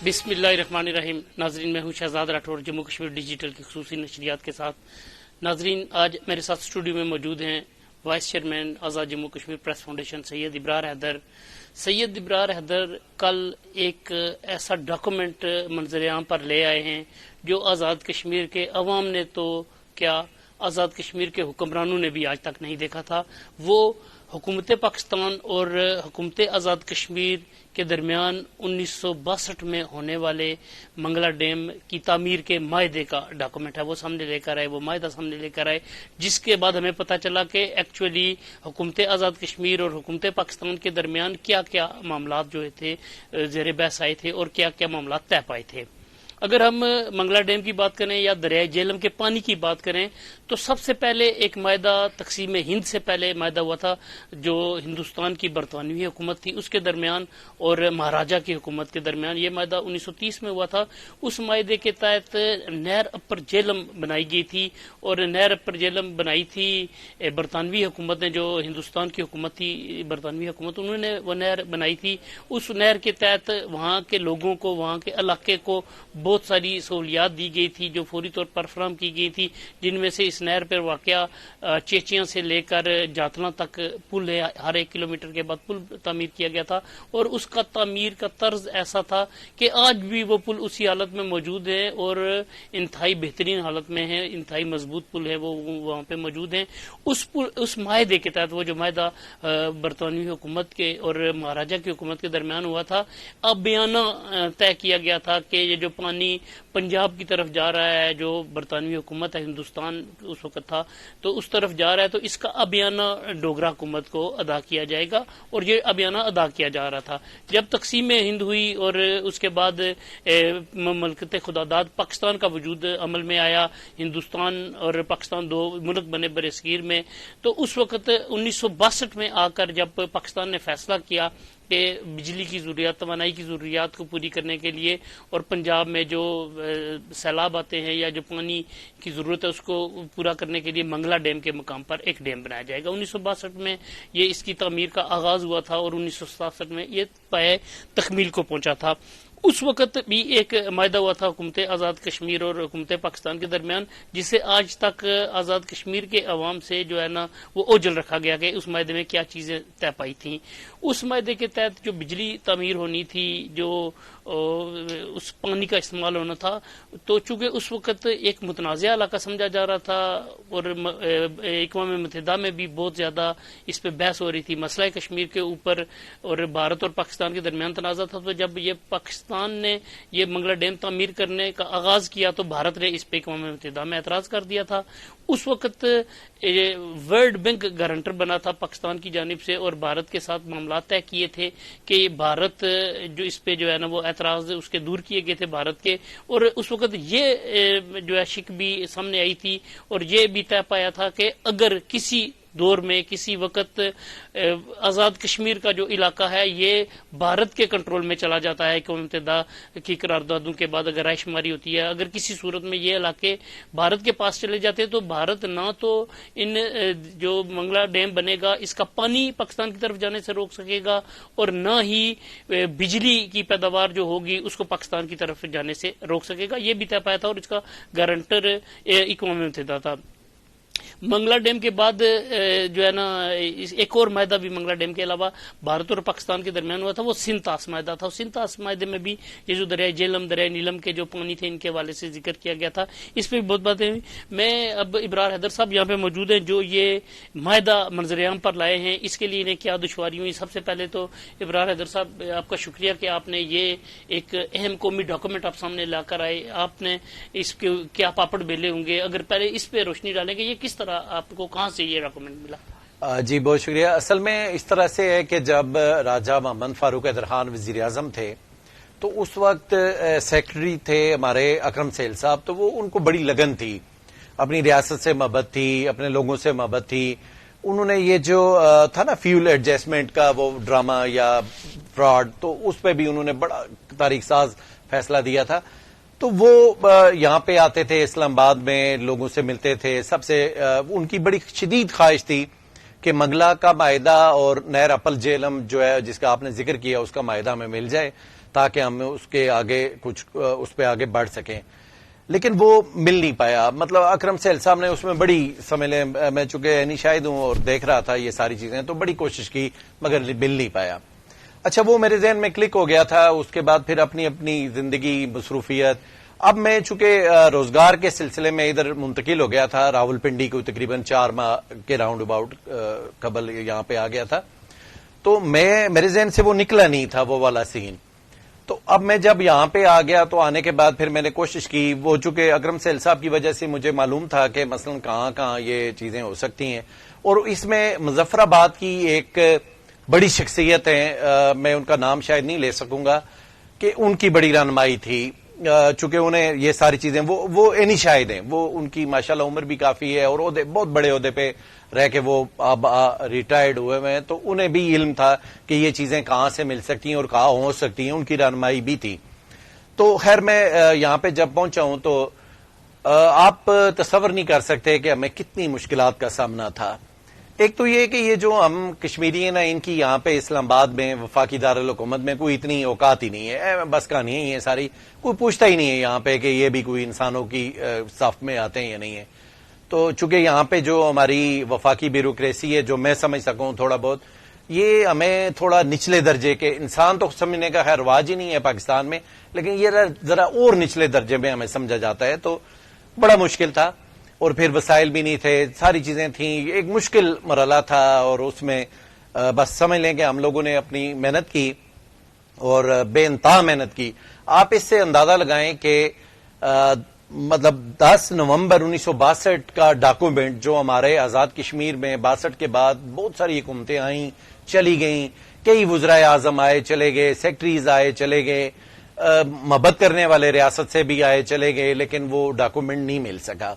بسم اللہ الرحمن الرحیم. ناظرین، میں ہوں شہزاد راٹھور، جموں کشمیر ڈیجیٹل کی خصوصی نشریات کے ساتھ. ناظرین، آج میرے ساتھ اسٹوڈیو میں موجود ہیں وائس چیئرمین آزاد جموں کشمیر پریس فاؤنڈیشن سید ابرار حیدر. سید ابرار حیدر کل ایک ایسا ڈاکومنٹ منظر عام پر لے آئے ہیں جو آزاد کشمیر کے عوام نے تو کیا، آزاد کشمیر کے حکمرانوں نے بھی آج تک نہیں دیکھا تھا. وہ حکومت پاکستان اور حکومت آزاد کشمیر کے درمیان 1962 میں ہونے والے منگلا ڈیم کی تعمیر کے معاہدے کا ڈاکومنٹ ہے. وہ سامنے لے کر آئے، وہ معاہدہ سامنے لے کر آئے، جس کے بعد ہمیں پتہ چلا کہ ایکچولی حکومت آزاد کشمیر اور حکومت پاکستان کے درمیان کیا کیا معاملات جو تھے زیر بحث آئے تھے اور کیا کیا معاملات طے پائے تھے. اگر ہم منگلا ڈیم کی بات کریں یا دریائے جہلم کے پانی کی بات کریں تو سب سے پہلے ایک معاہدہ تقسیم ہند سے پہلے معاہدہ ہوا تھا جو ہندوستان کی برطانوی حکومت تھی اس کے درمیان اور مہاراجہ کی حکومت کے درمیان. یہ معاہدہ 1930 میں ہوا تھا. اس معاہدے کے تحت نہر اپر جہلم بنائی گئی تھی اور نہر اپر جہلم بنائی تھی برطانوی حکومت نے، جو ہندوستان کی حکومت تھی برطانوی حکومت، انہوں نے وہ نہر بنائی تھی. اس نہر کے تحت وہاں کے لوگوں کو، وہاں کے علاقے کو بہت ساری سہولیات دی گئی تھی جو فوری طور پر فراہم کی گئی تھی، جن میں سے اس نہر پر واقع چیچیاں سے لے کر جاتنا تک پل ہے. ہر 1 کلومیٹر کے بعد پل تعمیر کیا گیا تھا اور اس کا تعمیر کا طرز ایسا تھا کہ آج بھی وہ پل اسی حالت میں موجود ہے اور انتہائی بہترین حالت میں ہے، انتہائی مضبوط پل ہے، وہ وہاں پہ موجود ہیں. اس معاہدے کے تحت، وہ جو معاہدہ برطانوی حکومت کے اور مہاراجہ کی حکومت کے درمیان ہوا تھا، اب بیانہ طے کیا گیا تھا کہ یہ جو پانی پنجاب کی طرف جا رہا ہے، جو برطانوی حکومت ہے، ہندوستان اس وقت تھا، تو اس طرف جا رہا ہے، تو اس کا ابیانہ ڈوگرا حکومت کو ادا کیا جائے گا. اور یہ ابیانہ ادا کیا جا رہا تھا. جب تقسیم ہند ہوئی اور اس کے بعد مملکت خداداد پاکستان کا وجود عمل میں آیا، ہندوستان اور پاکستان دو ملک بنے برصغیر میں، تو اس وقت 1962 میں آ کر جب پاکستان نے فیصلہ کیا کہ بجلی کی ضروریات، توانائی کی ضروریات کو پوری کرنے کے لیے اور پنجاب میں جو سیلاب آتے ہیں یا جو پانی کی ضرورت ہے اس کو پورا کرنے کے لیے منگلا ڈیم کے مقام پر ایک ڈیم بنایا جائے گا. 1962 میں یہ اس کی تعمیر کا آغاز ہوا تھا اور 1967 میں یہ پائے تکمیل کو پہنچا تھا. اس وقت بھی ایک معاہدہ ہوا تھا حکومت آزاد کشمیر اور حکومت پاکستان کے درمیان، جسے آج تک آزاد کشمیر کے عوام سے جو ہے نا وہ اوجھل رکھا گیا کہ اس معاہدے میں کیا چیزیں طے پائی تھیں. اس معاہدے کے تحت جو بجلی تعمیر ہونی تھی، جو اس پانی کا استعمال ہونا تھا، تو چونکہ اس وقت ایک متنازع علاقہ سمجھا جا رہا تھا اور اقوام متحدہ میں بھی بہت زیادہ اس پہ بحث ہو رہی تھی، مسئلہ کشمیر کے اوپر اور بھارت اور پاکستان کے درمیان تنازع تھا، تو جب یہ پاکستان نے یہ منگلا ڈیم تعمیر کرنے کا آغاز کیا تو بھارت نے اس پہ اقوام متحدہ میں اعتراض کر دیا تھا. اس وقت ورلڈ بینک گارنٹر بنا تھا پاکستان کی جانب سے اور بھارت کے ساتھ معاملات طے کیے تھے کہ بھارت جو اس پہ جو ہے نا وہ اعتراض اس کے دور کیے گئے تھے بھارت کے. اور اس وقت یہ جو ہے شک بھی سامنے آئی تھی اور یہ بھی طے پایا تھا کہ اگر کسی دور میں کسی وقت آزاد کشمیر کا جو علاقہ ہے یہ بھارت کے کنٹرول میں چلا جاتا ہے، اقوام متحدہ کی قراردادوں کے بعد اگر رائے شماری ہوتی ہے، اگر کسی صورت میں یہ علاقے بھارت کے پاس چلے جاتے ہیں تو بھارت نہ تو ان جو منگلا ڈیم بنے گا اس کا پانی پاکستان کی طرف جانے سے روک سکے گا اور نہ ہی بجلی کی پیداوار جو ہوگی اس کو پاکستان کی طرف جانے سے روک سکے گا. یہ بھی طے پایا تھا اور اس کا گارنٹر اقوام متحدہ تھا. منگلا ڈیم کے بعد جو ہے نا ایک اور معاہدہ بھی منگلا ڈیم کے علاوہ بھارت اور پاکستان کے درمیان ہوا تھا، وہ سنتاس معاہدہ تھا. سنتاس معاہدے میں بھی یہ جو دریائے جہلم، دریائے نیلم کے جو پانی تھے ان کے حوالے سے ذکر کیا گیا تھا. اس پہ بھی بہت باتیں ہوئی. میں اب ابرار حیدر صاحب یہاں پہ موجود ہیں جو یہ معاہدہ منظر عام پر لائے ہیں، اس کے لیے انہیں کیا دشواری ہوئی. سب سے پہلے تو ابرار حیدر صاحب آپ کا شکریہ کہ آپ نے یہ ایک اہم قومی ڈاکومنٹ آپ سامنے لا کر آئے. آپ نے اس کے کیا پاپڑ بیلے ہوں گے، اگر پہلے اس پہ روشنی ڈالیں کہ یہ کس طرح آپ کو کہاں سے یہ ڈاکومنٹ ملا؟ جی بہت شکریہ. اصل میں اس طرح سے ہے کہ جب راجہ محمد فاروق حیدر وزیر اعظم تھے تو اس وقت سیکرٹری تھے ہمارے اکرم سہیل صاحب، تو وہ ان کو بڑی لگن تھی، اپنی ریاست سے محبت تھی، اپنے لوگوں سے محبت تھی. انہوں نے یہ جو تھا نا فیول ایڈجسٹمنٹ کا وہ ڈرامہ یا فراڈ، تو اس پہ بھی انہوں نے بڑا تاریخ ساز فیصلہ دیا تھا. تو وہ یہاں پہ آتے تھے اسلام آباد میں، لوگوں سے ملتے تھے، سب سے ان کی بڑی شدید خواہش تھی کہ منگلا کا معاہدہ اور نیر اپل جیلم جو ہے جس کا آپ نے ذکر کیا اس کا معاہدہ ہمیں مل جائے تاکہ ہم اس کے آگے کچھ اس پہ آگے بڑھ سکیں، لیکن وہ مل نہیں پایا. مطلب اکرم سہیل صاحب نے اس میں بڑی سمجھ لیں، میں چونکہ عینی شاہد ہوں اور دیکھ رہا تھا یہ ساری چیزیں، تو بڑی کوشش کی مگر مل نہیں پایا. اچھا وہ میرے ذہن میں کلک ہو گیا تھا. اس کے بعد پھر اپنی اپنی زندگی مصروفیت، اب میں چونکہ روزگار کے سلسلے میں ادھر منتقل ہو گیا تھا، راول پنڈی کو تقریباً 4 ماہ کے راؤنڈ اباؤٹ قبل یہاں پہ آ گیا تھا، تو میرے ذہن سے وہ نکلا نہیں تھا وہ والا سین. تو اب میں جب یہاں پہ آ گیا تو آنے کے بعد پھر میں نے کوشش کی، وہ چونکہ اکرم سہیل صاحب کی وجہ سے مجھے معلوم تھا کہ مثلا کہاں کہاں یہ چیزیں ہو سکتی ہیں، اور اس میں مظفر آباد کی ایک بڑی شخصیت ہیں، میں ان کا نام شاید نہیں لے سکوں گا، کہ ان کی بڑی رہنمائی تھی، چونکہ انہیں یہ ساری چیزیں وہ عینی شاہد ہیں، وہ ان کی ماشاءاللہ عمر بھی کافی ہے اور بہت بڑے عہدے پہ رہ کے وہ اب ریٹائرڈ ہوئے ہیں، تو انہیں بھی علم تھا کہ یہ چیزیں کہاں سے مل سکتی ہیں اور کہاں ہو سکتی ہیں، ان کی رہنمائی بھی تھی. تو خیر میں یہاں پہ جب پہنچا ہوں تو آپ تصور نہیں کر سکتے کہ ہمیں کتنی مشکلات کا سامنا تھا. ایک تو یہ کہ یہ جو ہم کشمیری ہیں نا، ان کی یہاں پہ اسلام آباد میں وفاقی دارالحکومت میں کوئی اتنی اوقات ہی نہیں ہے، بس کہانی ہے یہ ساری، کوئی پوچھتا ہی نہیں ہے یہاں پہ کہ یہ بھی کوئی انسانوں کی صف میں آتے ہیں یا نہیں ہے. تو چونکہ یہاں پہ جو ہماری وفاقی بیوروکریسی ہے، جو میں سمجھ سکوں تھوڑا بہت، یہ ہمیں تھوڑا نچلے درجے کے انسان تو سمجھنے کا خیر رواج ہی نہیں ہے پاکستان میں، لیکن یہ ذرا اور نچلے درجے میں ہمیں سمجھا جاتا ہے، تو بڑا مشکل تھا. اور پھر وسائل بھی نہیں تھے، ساری چیزیں تھیں، ایک مشکل مرحلہ تھا. اور اس میں بس سمجھ لیں کہ ہم لوگوں نے اپنی محنت کی اور بے انتہا محنت کی. آپ اس سے اندازہ لگائیں کہ مطلب 10 نومبر 1962 کا ڈاکومنٹ جو ہمارے آزاد کشمیر میں 62 کے بعد بہت ساری حکومتیں آئیں چلی گئیں، کئی وزرائے اعظم آئے چلے گئے، سیکٹریز آئے چلے گئے، محبت کرنے والے ریاست سے بھی آئے چلے گئے، لیکن وہ ڈاکومنٹ نہیں مل سکا.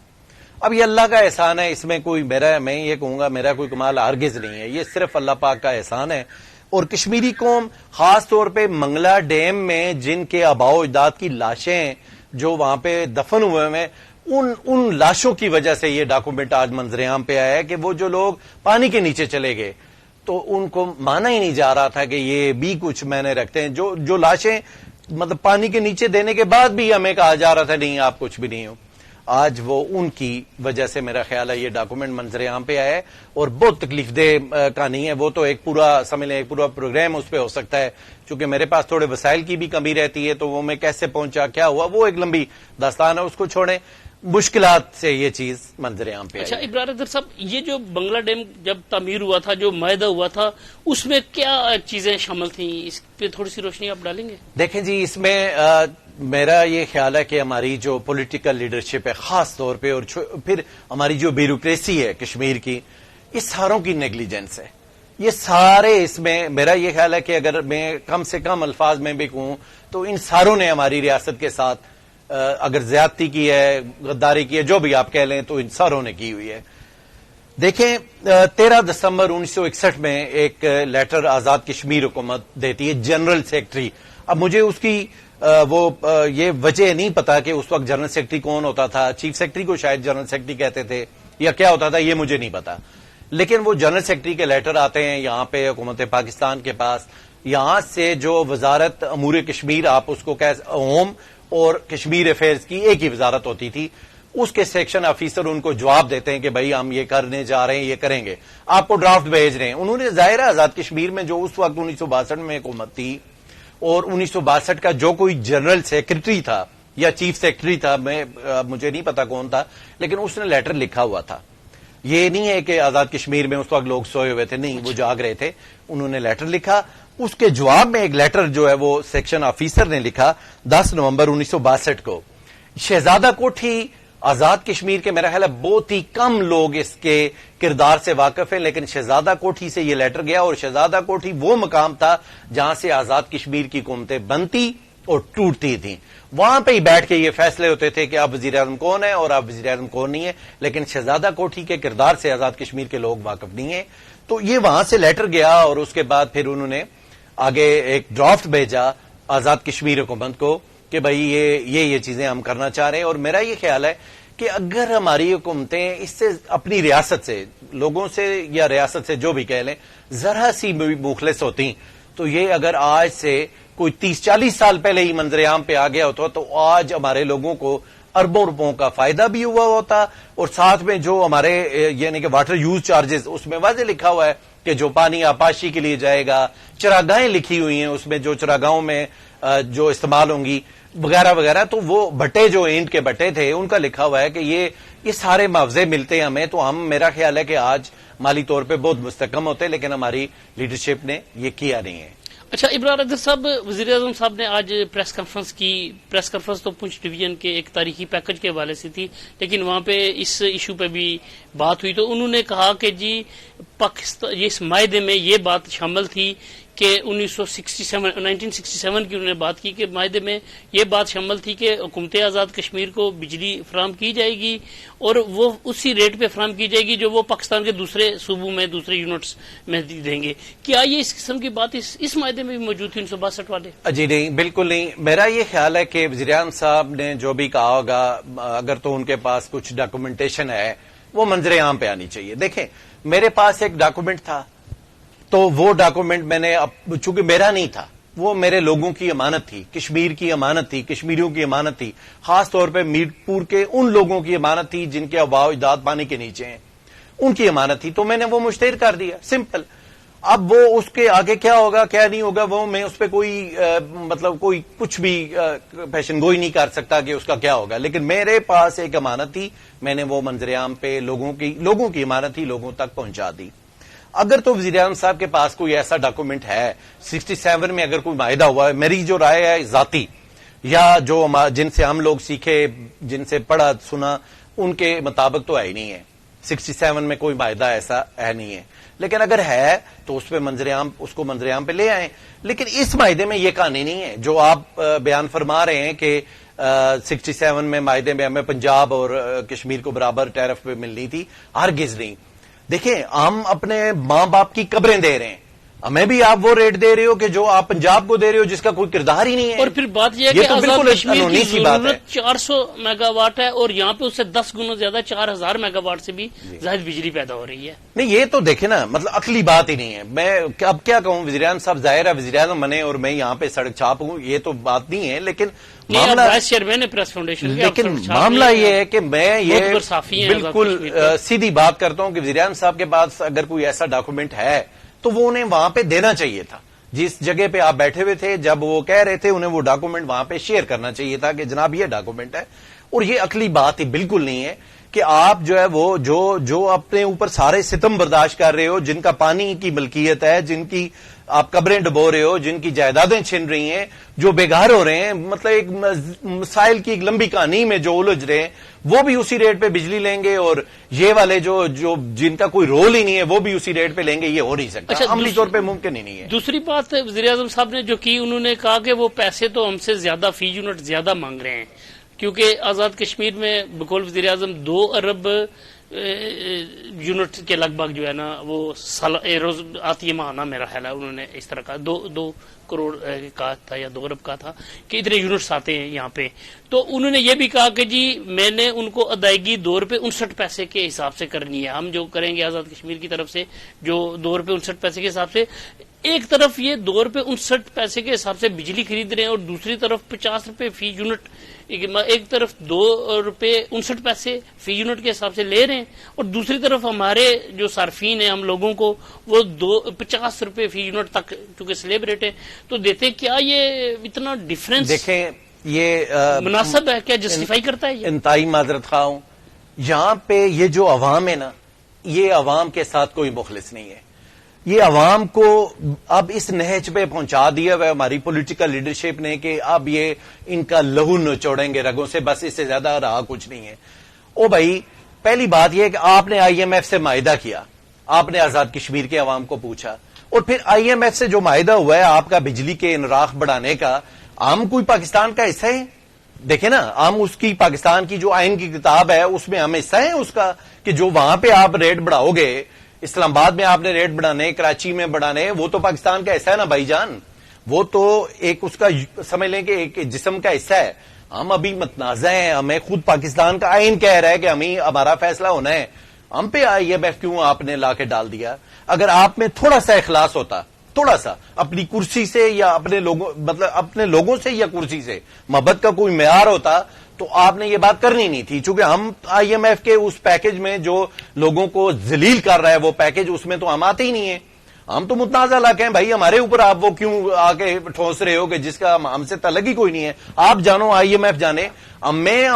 اب یہ اللہ کا احسان ہے، اس میں کوئی میں یہ کہوں گا میرا کوئی کمال ہرگز نہیں ہے، یہ صرف اللہ پاک کا احسان ہے. اور کشمیری قوم خاص طور پہ منگلا ڈیم میں جن کے آباء و اجداد کی لاشیں جو وہاں پہ دفن ہوئے ہیں، ان لاشوں کی وجہ سے یہ ڈاکومنٹ آج منظر عام پہ آیا ہے کہ وہ جو لوگ پانی کے نیچے چلے گئے تو ان کو مانا ہی نہیں جا رہا تھا کہ یہ بھی کچھ معنی رکھتے ہیں. جو لاشیں مطلب پانی کے نیچے دینے کے بعد بھی ہمیں کہا جا رہا تھا نہیں آپ کچھ بھی نہیں ہو، آج وہ ان کی وجہ سے میرا خیال ہے یہ ڈاکومنٹ منظر عام پہ آیا ہے. اور بہت تکلیف دہ کہانی ہے، وہ تو ایک پورا سمجھ لیں ایک پورا پروگرام اس پہ ہو سکتا ہے، چونکہ میرے پاس تھوڑے وسائل کی بھی کمی رہتی ہے، تو وہ میں کیسے پہنچا کیا ہوا وہ ایک لمبی داستان ہے، اس کو چھوڑیں. مشکلات سے یہ چیز منظر عام پہ. اچھا ابرار حیدر صاحب، یہ جو بنگلہ ڈیم جب تعمیر ہوا تھا، جو معاہدہ ہوا تھا، اس میں کیا چیزیں شامل تھیں؟ اس پہ تھوڑی سی روشنی آپ ڈالیں گے؟ دیکھیں جی، اس میں میرا یہ خیال ہے کہ ہماری جو پولیٹیکل لیڈرشپ ہے خاص طور پہ، اور پھر ہماری جو بیوروکریسی ہے کشمیر کی، یہ ساروں کی نیگلیجنس ہے. یہ سارے اس میں میرا یہ خیال ہے کہ اگر میں کم سے کم الفاظ میں بھی کہوں تو ان ساروں نے ہماری ریاست کے ساتھ اگر زیادتی کی ہے، غداری کی ہے، جو بھی آپ کہہ لیں، تو ان ساروں نے کی ہوئی ہے. دیکھیں 13 دسمبر 1961 میں ایک لیٹر آزاد کشمیر حکومت دیتی ہے جنرل سیکرٹری. اب مجھے اس کی یہ وجہ نہیں پتا کہ اس وقت جنرل سیکرٹری کون ہوتا تھا، چیف سیکرٹری کو شاید جنرل سیکرٹری کہتے تھے یا کیا ہوتا تھا، یہ مجھے نہیں پتا. لیکن وہ جنرل سیکرٹری کے لیٹر آتے ہیں یہاں پہ حکومت پاکستان کے پاس. یہاں سے جو وزارت امور کشمیر، آپ اس کو ہوم اور کشمیر افیئرز کی ایک ہی وزارت ہوتی تھی، اس کے سیکشن آفیسر ان کو جواب دیتے ہیں کہ بھائی ہم یہ کرنے جا رہے ہیں، یہ کریں گے، آپ کو ڈرافٹ بھیج رہے ہیں. انہوں نے ظاہر ہے آزاد کشمیر میں جو اس وقت 1962 میں حکومت تھی اور 1962 کا جو کوئی جنرل سیکرٹری تھا یا چیف سیکرٹری تھا، مجھے نہیں پتا کون تھا، لیکن اس نے لیٹر لکھا ہوا تھا. یہ نہیں ہے کہ آزاد کشمیر میں اس وقت لوگ سوئے ہوئے تھے، نہیں، وہ جاگ رہے تھے. انہوں نے لیٹر لکھا، اس کے جواب میں ایک لیٹر جو ہے وہ سیکشن آفیسر نے لکھا 10 نومبر 1962 کو. شہزادہ کوٹھی آزاد کشمیر کے میرا خیال ہے بہت ہی کم لوگ اس کے کردار سے واقف ہیں، لیکن شہزادہ کوٹھی سے یہ لیٹر گیا، اور شہزادہ کوٹھی وہ مقام تھا جہاں سے آزاد کشمیر کی حکومتیں بنتی اور ٹوٹتی تھیں. وہاں پہ ہی بیٹھ کے یہ فیصلے ہوتے تھے کہ اب وزیر اعظم کون ہے اور اب وزیر اعظم کون نہیں ہے، لیکن شہزادہ کوٹھی کے کردار سے آزاد کشمیر کے لوگ واقف نہیں ہیں. تو یہ وہاں سے لیٹر گیا، اور اس کے بعد پھر انہوں نے آگے ایک ڈرافٹ بھیجا آزاد کشمیر حکومت کو کہ بھائی یہ چیزیں ہم کرنا چاہ رہے ہیں. اور میرا یہ خیال ہے کہ اگر ہماری حکومتیں اس سے اپنی ریاست سے لوگوں سے یا ریاست سے جو بھی کہہ لیں ذرا سی بھی مخلص ہوتی تو یہ اگر آج سے کوئی 30-40 سال پہلے ہی منظر عام پہ آ گیا ہوتا تو آج ہمارے لوگوں کو اربوں روپوں کا فائدہ بھی ہوا ہوتا اور ساتھ میں جو ہمارے یعنی کہ واٹر یوز چارجز اس میں واضح لکھا ہوا ہے کہ جو پانی آبپاشی کے لیے جائے گا، چراگاہیں لکھی ہوئی ہیں اس میں جو چراگاہوں میں جو استعمال ہوں گی وغیرہ وغیرہ، تو وہ بٹے جو اینٹ کے بٹے تھے ان کا لکھا ہوا ہے کہ یہ سارے معاوضے ملتے ہیں ہمیں، تو ہم میرا خیال ہے کہ آج مالی طور پہ بہت مستحکم ہوتے، لیکن ہماری لیڈرشپ نے یہ کیا نہیں ہے۔ اچھا ابرار اظہر صاحب، وزیر اعظم صاحب نے آج پریس کانفرنس کی، پریس کانفرنس تو پونچھ ڈویژن کے ایک تاریخی پیکج کے حوالے سے تھی، لیکن وہاں پہ اس ایشو پہ بھی بات ہوئی تو انہوں نے کہا کہ جی پاکستان اس معاہدے میں یہ بات شامل تھی کہ 1967 کی انہوں نے بات کی کہ معاہدے میں یہ بات شامل تھی کہ حکومت آزاد کشمیر کو بجلی فراہم کی جائے گی اور وہ اسی ریٹ پہ فراہم کی جائے گی جو وہ پاکستان کے دوسرے صوبوں میں دوسرے یونٹس میں دیں گے۔ کیا یہ اس قسم کی بات اس معاہدے میں بھی موجود تھی 1962 والے؟ جی نہیں، بالکل نہیں۔ میرا یہ خیال ہے کہ وزیر اعظم صاحب نے جو بھی کہا ہوگا اگر تو ان کے پاس کچھ ڈاکومنٹیشن ہے وہ منظر عام پہ آنی چاہیے۔ دیکھیں میرے پاس ایک ڈاکومنٹ تھا تو وہ ڈاکومنٹ میں نے چونکہ میرا نہیں تھا، وہ میرے لوگوں کی امانت تھی، کشمیر کی امانت تھی، کشمیریوں کی امانت تھی، خاص طور پہ میر پور کے ان لوگوں کی امانت تھی جن کے آباء و اجداد پانی کے نیچے ہیں، ان کی امانت تھی، تو میں نے وہ مشتہر کر دیا، سمپل۔ اب وہ اس کے آگے کیا ہوگا کیا نہیں ہوگا وہ میں اس پہ کوئی مطلب کوئی کچھ بھی پیشن گوئی نہیں کر سکتا کہ اس کا کیا ہوگا، لیکن میرے پاس ایک امانت تھی، میں نے وہ منظر عام پہ لوگوں کی امانت تھی لوگوں تک پہنچا دی۔ اگر تو وزیر اعظم صاحب کے پاس کوئی ایسا ڈاکومنٹ ہے 67 میں اگر کوئی معاہدہ ہوا ہے، میری جو رائے ہے ذاتی یا جو جن سے ہم لوگ سیکھے جن سے پڑھا سنا ان کے مطابق تو ہے ہی نہیں ہے، 67 میں کوئی معاہدہ ایسا ہے نہیں ہے، لیکن اگر ہے تو اس کو منظر عام پہ لے آئیں۔ لیکن اس معاہدے میں یہ کہانی نہیں ہے جو آپ بیان فرما رہے ہیں کہ 67 میں معاہدے میں ہمیں پنجاب اور کشمیر کو برابر ٹیرف پہ ملنی تھی، ہرگز نہیں۔ دیکھیں ہم اپنے ماں باپ کی قبریں دے رہے ہیں، ہمیں بھی آپ وہ ریٹ دے رہے ہو کہ جو آپ پنجاب کو دے رہے ہو جس کا کوئی کردار ہی نہیں ہے۔ اور پھر بات یہ ہے کہ تو آزاد بالکل کشمیر کی انہونی سی بات ہے۔ ضرورت 400 میگا واٹ ہے اور یہاں پہ اس سے 10 گنا زیادہ 4000 میگا واٹ سے بھی زائد بجلی پیدا ہو رہی ہے۔ نہیں یہ تو دیکھیں نا، مطلب عقلی بات ہی نہیں ہے۔ میں اب کیا کہوں، وزیر اعظم صاحب ظاہر ہے وزیر اعظم بنے اور میں یہاں پہ سڑک چھاپ ہوں، یہ تو بات نہیں ہے، لیکن وائس چیئرمین ہے پریس فاؤنڈیشن، لیکن معاملہ یہ ہے کہ میں یہ بالکل سیدھی بات کرتا ہوں کہ وزیر اعظم صاحب کے پاس اگر کوئی ایسا ڈاکومنٹ ہے تو وہ انہیں وہاں پہ دینا چاہیے تھا، جس جگہ پہ آپ بیٹھے ہوئے تھے جب وہ کہہ رہے تھے انہیں وہ ڈاکومنٹ وہاں پہ شیئر کرنا چاہیے تھا کہ جناب یہ ڈاکومنٹ ہے۔ اور یہ عقلی بات ہی بالکل نہیں ہے کہ آپ جو ہے وہ جو اپنے اوپر سارے ستم برداشت کر رہے ہو، جن کا پانی کی ملکیت ہے، جن کی آپ قبریں ڈبو رہے ہو، جن کی جائیدادیں چھن رہی ہیں، جو بے گھر ہو رہے ہیں، مطلب ایک مسائل کی ایک لمبی کہانی میں جو الجھ رہے ہیں، وہ بھی اسی ریٹ پہ بجلی لیں گے اور یہ والے جو جن کا کوئی رول ہی نہیں ہے وہ بھی اسی ریٹ پہ لیں گے، یہ ہو نہیں سکتا، عملی طور پہ ممکن ہی نہیں ہے۔ دوسری بات وزیر اعظم صاحب نے جو کی، انہوں نے کہا کہ وہ پیسے تو ہم سے زیادہ فی یونٹ زیادہ مانگ رہے ہیں، کیونکہ آزاد کشمیر میں بقول وزیر اعظم 2 ارب یونٹ کے لگ بھگ جو ہے نا وہ روز آتی ہے ماہانہ، میرا خیال ہے انہوں نے اس طرح کا 2 کروڑ کا تھا یا 2 ارب کا تھا کہ اتنے یونٹس آتے ہیں یہاں پہ۔ تو انہوں نے یہ بھی کہا کہ جی میں نے ان کو ادائیگی 2 روپے 59 پیسے کے حساب سے کرنی ہے، ہم جو کریں گے آزاد کشمیر کی طرف سے جو 2 روپے 59 پیسے کے حساب سے، ایک طرف یہ 2 روپے 59 پیسے کے حساب سے بجلی خرید رہے ہیں اور دوسری طرف 50 روپے فی یونٹ، ایک طرف 2 روپے 59 پیسے فی یونٹ کے حساب سے لے رہے ہیں اور دوسری طرف ہمارے جو صارفین ہیں ہم لوگوں کو وہ 50 روپے فی یونٹ تک چونکہ سلیب ریٹ ہے تو دیتے۔ کیا یہ اتنا ڈفرینس دیکھیں یہ مناسب ہے، کیا جسٹیفائی کرتا ہے یہ؟ انتہائی معذرت خواہ ہوں، یہاں پہ یہ جو عوام ہے نا، یہ عوام کے ساتھ کوئی مخلص نہیں ہے، یہ عوام کو اب اس نہج پہ پہنچا دیا ہوا ہے ہماری پولیٹیکل لیڈرشپ نے کہ اب یہ ان کا لہو نچوڑیں گے رگوں سے، بس اس سے زیادہ رہا کچھ نہیں ہے۔ او بھائی پہلی بات یہ ہے کہ آپ نے آئی ایم ایف سے معاہدہ کیا، آپ نے آزاد کشمیر کے عوام کو پوچھا، اور پھر آئی ایم ایف سے جو معاہدہ ہوا ہے آپ کا بجلی کے انراخ بڑھانے کا، ہم کوئی پاکستان کا حصہ ہے؟ دیکھیں نا، ہم اس کی پاکستان کی جو آئین کی کتاب ہے اس میں ہم حصہ ہیں اس کا کہ جو وہاں پہ آپ ریٹ بڑھاؤ گے، اسلام آباد میں آپ نے ریٹ بڑھانے، کراچی میں بڑھانے، وہ تو پاکستان کا حصہ ہے نا بھائی جان، وہ تو ایک اس کا سمجھ لیں کہ ایک جسم کا حصہ ہے۔ ہم ابھی متنازع ہیں, ہمیں خود پاکستان کا آئین کہہ رہا ہے کہ ہمارا فیصلہ ہونا ہے, ہم پہ IMF کیوں آپ نے لا کے ڈال دیا؟ اگر آپ میں تھوڑا سا اخلاص ہوتا, تھوڑا سا اپنی کرسی سے یا اپنے لوگوں, مطلب اپنے لوگوں سے یا کرسی سے محبت کا کوئی معیار ہوتا, تو آپ نے یہ بات کرنی نہیں تھی. چونکہ ہم IMF کے اس پیکج میں جو لوگوں کو ذلیل کر رہا ہے وہ پیکج, اس میں تو ہم آتے ہی نہیں ہیں. ہم تو متنازع علاقے ہیں بھائی, ہمارے اوپر آپ وہ کیوں آ کے ٹھوس رہے ہو کہ جس کا ہم سے تعلق ہی کوئی نہیں ہے. آپ جانو, IMF جانے, ہمیں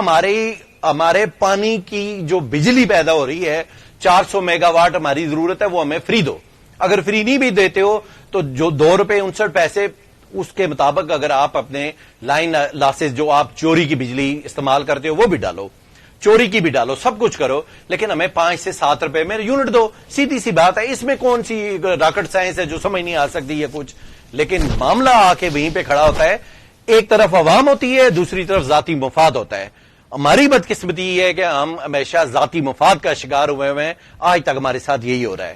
ہمارے پانی کی جو بجلی پیدا ہو رہی ہے 400 میگا واٹ ہماری ضرورت ہے, وہ ہمیں فری دو. اگر فری نہیں بھی دیتے ہو تو جو ₹2.59 اس کے مطابق اگر آپ اپنے لائن لاسز جو آپ چوری کی بجلی استعمال کرتے ہو وہ بھی ڈالو, چوری کی بھی ڈالو, سب کچھ کرو, لیکن ہمیں 5 سے 7 روپے میں یونٹ دو. سیدھی سی بات ہے, اس میں کون سی راکٹ سائنس ہے جو سمجھ نہیں آ سکتی ہے کچھ. لیکن معاملہ آ کے وہیں پہ کھڑا ہوتا ہے, ایک طرف عوام ہوتی ہے, دوسری طرف ذاتی مفاد ہوتا ہے. ہماری بدقسمتی یہ ہے کہ ہم ہمیشہ ذاتی مفاد کا شکار ہوئے ہیں, آج تک ہمارے ساتھ یہی ہو رہا ہے.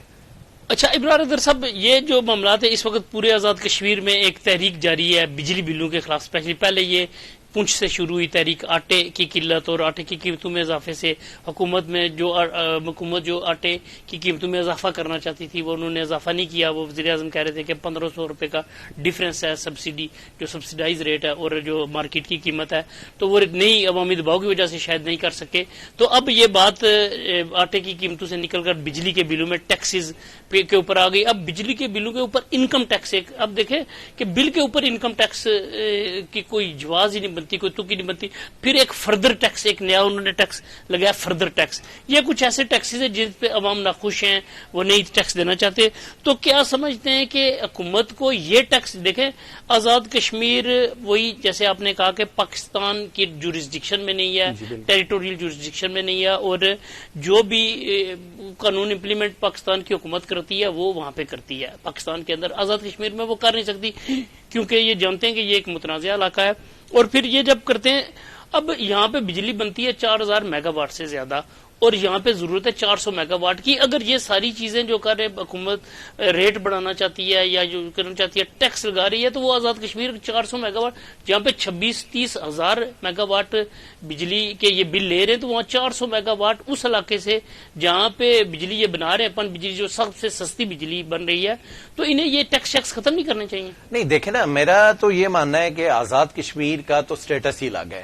اچھا ابرار حیدر صاحب, یہ جو معاملات ہیں اس وقت پورے آزاد کشمیر میں ایک تحریک جاری ہے بجلی بلوں کے خلاف. اسپیشلی پہلے یہ پونچھ سے شروع ہوئی تحریک آٹے کی قلت اور آٹے کی قیمتوں میں اضافے سے. حکومت جو آٹے کی قیمتوں میں اضافہ کرنا چاہتی تھی وہ انہوں نے اضافہ نہیں کیا. وہ وزیر اعظم کہہ رہے تھے کہ 1500 روپے کا ڈفرینس ہے سبسڈی, جو سبسڈائز ریٹ ہے اور جو مارکیٹ کی قیمت ہے, تو وہ نئی عوامی دباؤ کی وجہ سے شاید نہیں کر سکے. تو اب یہ بات آٹے کی قیمتوں سے نکل کر بجلی کے بلوں میں ٹیکسز کے اوپر آ گئی. اب بجلی کے بلوں کے اوپر انکم ٹیکس, اب دیکھیں کہ بل کے اوپر انکم ٹیکس کی کوئی جواز ہی نہیں بنتی, کوئی تکی نہیں بنتی. پھر ایک فردر ٹیکس, ایک نیا انہوں نے ٹیکس لگایا فردر ٹیکس. یہ کچھ ایسے ٹیکسز ہیں جن پہ عوام ناخوش ہیں, وہ نئی ٹیکس دینا چاہتے. تو کیا سمجھتے ہیں کہ حکومت کو یہ ٹیکس, دیکھیں آزاد کشمیر وہی جیسے آپ نے کہا کہ پاکستان کی جورسڈکشن میں نہیں ہے, ٹیریٹوریل جورسڈکشن میں نہیں ہے, اور جو بھی قانون امپلیمنٹ پاکستان کی حکومت کرتی ہے وہ وہاں پہ کرتی ہے. پاکستان کے اندر آزاد کشمیر میں وہ کر نہیں سکتی کیونکہ یہ جانتے ہیں کہ یہ ایک متنازع علاقہ ہے. اور پھر یہ جب کرتے ہیں, اب یہاں پہ بجلی بنتی ہے 4000 میگا واٹ سے زیادہ, اور یہاں پہ ضرورت ہے 400 میگا واٹ کی. اگر یہ ساری چیزیں جو کر رہے حکومت ریٹ بڑھانا چاہتی ہے یا جو کرنا چاہتی ہے ٹیکس لگا رہی ہے, تو وہ آزاد کشمیر 400 میگا واٹ جہاں پہ 26-30 ہزار میگا واٹ بجلی کے یہ بل لے رہے ہیں, تو وہاں 400 میگا واٹ اس علاقے سے جہاں پہ بجلی یہ بنا رہے ہیں پن بجلی جو سب سے سستی بجلی بن رہی ہے, تو انہیں یہ ٹیکس ختم نہیں کرنے چاہیے. نہیں دیکھیں نا, میرا تو یہ ماننا ہے کہ آزاد کشمیر کا تو سٹیٹس ہی الگ ہے,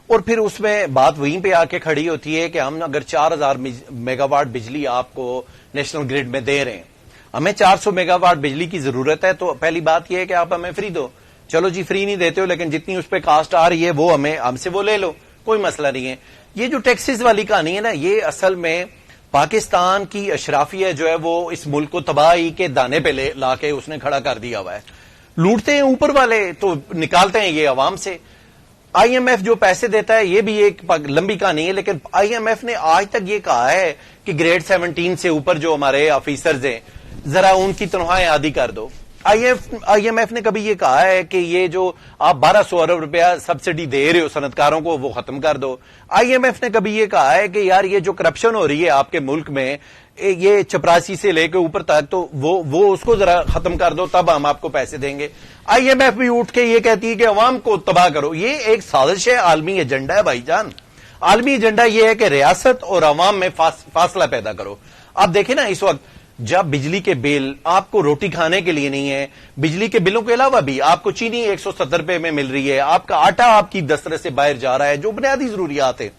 اور پھر اس میں بات وہیں پہ آ کے کھڑی ہوتی ہے کہ ہم اگر 4000 میگا واٹ بجلی آپ کو نیشنل گریڈ میں دے رہے ہیں, ہمیں 400 میگا واٹ بجلی کی ضرورت ہے, تو پہلی بات یہ ہے کہ آپ ہمیں فری دو. چلو جی فری نہیں دیتے ہو, لیکن جتنی اس پہ کاسٹ آ رہی ہے وہ ہم سے وہ لے لو, کوئی مسئلہ نہیں ہے. یہ جو ٹیکسز والی کہانی ہے نا, یہ اصل میں پاکستان کی اشرافیہ جو ہے وہ اس ملک کو تباہی کے دانے پہ لا کے اس نے کھڑا کر دیا ہوا ہے. لوٹتے ہیں اوپر والے تو نکالتے ہیں یہ عوام سے. IMF جو پیسے دیتا ہے یہ بھی ایک لمبی کہانی ہے, لیکن IMF نے آج تک یہ کہا ہے کہ گریڈ 17 سے اوپر جو ہمارے آفیسرز ہیں ذرا ان کی تنخواہیں آدھی کر دو. IMF نے کبھی یہ کہا ہے کہ یہ جو آپ 1200 ارب روپیہ سبسڈی دے رہے ہو صنعتکاروں کو وہ ختم کر دو. IMF نے کبھی یہ کہا ہے کہ یار یہ جو کرپشن ہو رہی ہے آپ کے ملک میں, یہ 84 سے لے کے اوپر تک, تو وہ اس کو ذرا ختم کر دو, تب ہم آپ کو پیسے دیں گے. IMF بھی اٹھ کے یہ کہتی ہے کہ عوام کو تباہ کرو. یہ ایک سازش ہے, عالمی ایجنڈا ہے بھائی جان. عالمی ایجنڈا یہ ہے کہ ریاست اور عوام میں فاصلہ پیدا کرو. آپ دیکھیں نا اس وقت جب بجلی کے بل آپ کو روٹی کھانے کے لیے نہیں ہے, بجلی کے بلوں کے علاوہ بھی آپ کو چینی 170 روپے میں مل رہی ہے, آپ کا آٹا آپ کی دسترس سے باہر جا رہا ہے, جو بنیادی ضروریات ہیں.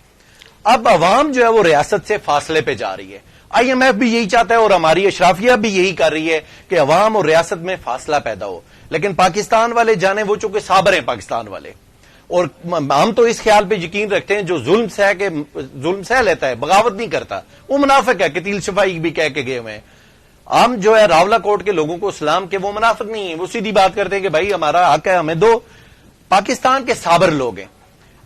اب عوام جو ہے وہ ریاست سے فاصلے پہ جا رہی ہے. IMF بھی یہی چاہتا ہے اور ہماری اشرافیہ بھی یہی کر رہی ہے کہ عوام اور ریاست میں فاصلہ پیدا ہو. لیکن پاکستان والے جانے وہ چونکہ صابر ہیں پاکستان والے, اور ہم تو اس خیال پہ یقین رکھتے ہیں جو ظلم سہ لیتا ہے بغاوت نہیں کرتا, وہ منافق ہے. قتیل شفائی بھی کہہ کے گئے ہوئے ہیں. ہم جو ہے راولا کوٹ کے لوگوں کو اسلام کے وہ منافق نہیں ہیں, وہ سیدھی بات کرتے ہیں کہ بھائی ہمارا حق ہے ہمیں دو. پاکستان کے صابر لوگ ہیں,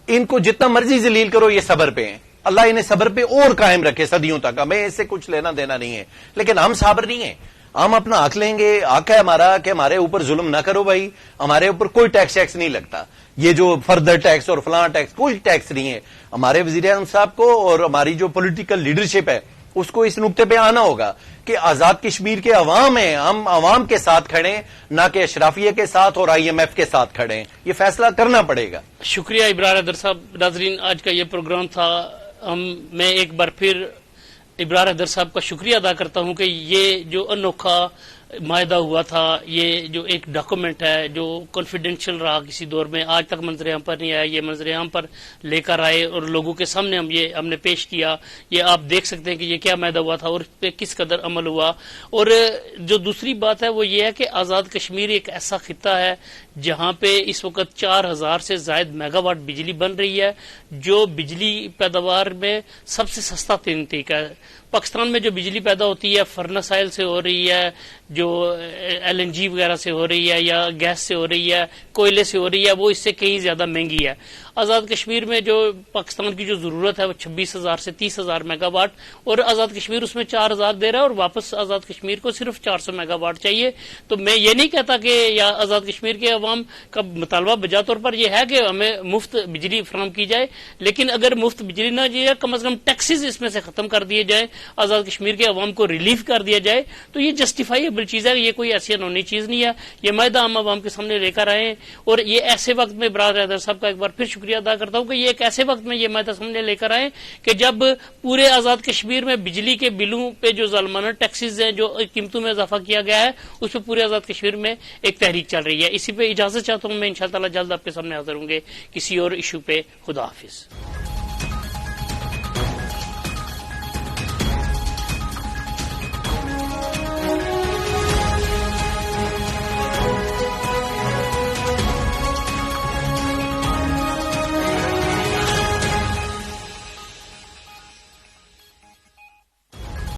ان کو جتنا مرضی ذلیل کرو یہ صبر پہ ہیں. اللہ انہیں صبر پہ اور قائم رکھے صدیوں تک, ہمیں اس سے کچھ لینا دینا نہیں ہے. لیکن ہم صابر نہیں ہیں, ہم اپنا حق لیں گے. حق ہے ہمارا کہ ہمارے اوپر ظلم نہ کرو بھائی, ہمارے اوپر کوئی ٹیکس نہیں لگتا. یہ جو فردر ٹیکس اور فلاں ٹیکس, کوئی ٹیکس نہیں ہے. ہمارے وزیر اعظم صاحب کو اور ہماری جو پولیٹیکل لیڈرشپ ہے اس کو اس نقطے پہ آنا ہوگا کہ آزاد کشمیر کے عوام ہیں، ہم عوام کے ساتھ کھڑے ہیں، نہ کہ اشرافیہ کے ساتھ اور IMF کے ساتھ کھڑے ہیں. یہ فیصلہ کرنا پڑے گا. شکریہ ابرار حیدر صاحب. ناظرین، آج کا یہ پروگرام تھا. میں ایک بار پھر ابرار حیدر صاحب کا شکریہ ادا کرتا ہوں کہ یہ جو انوکھا معاہدہ ہوا تھا، یہ جو ایک ڈاکومنٹ ہے جو کانفیڈینشیل رہا کسی دور میں، آج تک منظر عام پر نہیں آیا، یہ منظر عام پر لے کر آئے اور لوگوں کے سامنے ہم نے پیش کیا. یہ آپ دیکھ سکتے ہیں کہ یہ کیا معاہدہ ہوا تھا اور اس پہ کس قدر عمل ہوا. اور جو دوسری بات ہے وہ یہ ہے کہ آزاد کشمیر ایک ایسا خطہ ہے جہاں پہ اس وقت 4000 سے زائد میگا واٹ بجلی بن رہی ہے، جو بجلی پیداوار میں سب سے سستا ترین طریقہ ہے. پاکستان میں جو بجلی پیدا ہوتی ہے فرنس آئل سے ہو رہی ہے، جو LNG وغیرہ سے ہو رہی ہے یا گیس سے ہو رہی ہے، کوئلے سے ہو رہی ہے، وہ اس سے کہیں زیادہ مہنگی ہے. آزاد کشمیر میں جو پاکستان کی جو ضرورت ہے وہ 26,000 سے 30,000 میگا واٹ، اور آزاد کشمیر اس میں 4,000 دے رہا ہے اور واپس آزاد کشمیر کو صرف 400 میگا واٹ چاہیے. تو میں یہ نہیں کہتا کہ یا آزاد کشمیر کے عوام کا مطالبہ بجا طور پر یہ ہے کہ ہمیں مفت بجلی فراہم کی جائے، لیکن اگر مفت بجلی نہ دی جائے کم از کم ٹیکسز اس میں سے ختم کر دیے جائیں، آزاد کشمیر کے عوام کو ریلیف کر دیا جائے، تو یہ جسٹیفائیبل چیز ہے. یہ کوئی ایسی انہونی چیز نہیں ہے. یہ معاہدہ ہم عوام کے سامنے لے کر آئے ہیں، اور یہ ایسے وقت میں ابرار حیدر صاحب کا ایک بار پھر شکریہ ادا کرتا ہوں کہ یہ ایک ایسے وقت میں یہ معاہدہ سامنے لے کر آئے کہ جب پورے آزاد کشمیر میں بجلی کے بلوں پہ جو ظالمانہ ٹیکسز ہیں، جو قیمتوں میں اضافہ کیا گیا ہے، اس پہ پورے آزاد کشمیر میں ایک تحریک چل رہی ہے. اسی پہ اجازت چاہتا ہوں. میں انشاءاللہ جلد آپ کے سامنے حاضر ہوں گے کسی اور ایشو پہ. خدا حافظ.